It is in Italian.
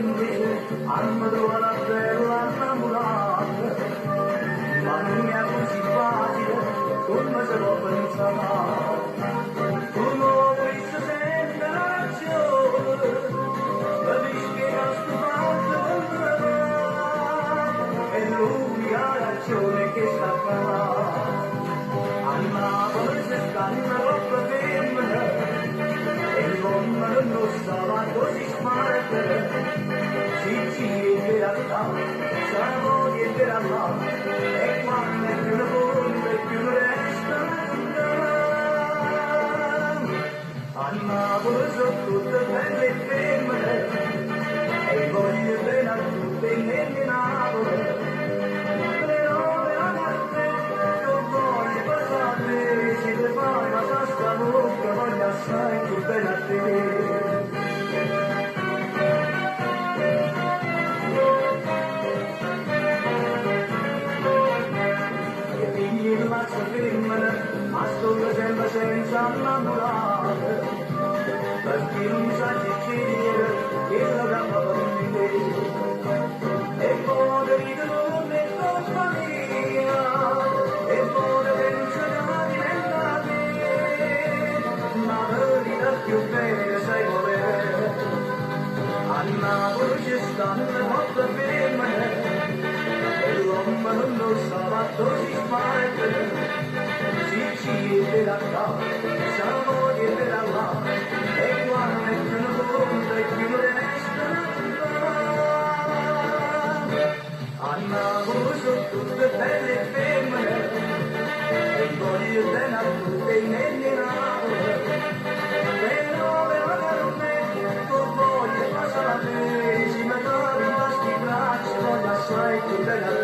senti, hanno trovato la bella innamorata, ma non è così facile come si può pensare. Tu non visto sempre la ragione, ma mi spiega sto fatto è l'unica ragione che sta qua. A Napoli si stanno troppo femmine e l'uomo non stava così smarte. Si gira in realtà, siamo dietro là, e quando è più una bomba e più ne resta a Napoli sono tutte belle femmine e voglio bene a tutte i miei Napoli. Voglio assai più bene a te. E figli di mazza femmina, ma sto sempre senza innamorare, perché non sa dire che la gamba per me. E poi vedo non è colpa mia, e poi penso che diventa ma verità più bene sai volere. A Napoli ci stanno molte femmine e l'uomo non lo stava così smarte. Si gira qua, siamo dietro là, e quando è più una bomba e più ne resta a Napoli sono tutte belle femmine e voglio bene a tutte i miei Napoli. Si mi trovi in questi bracci, voglio assai più bene a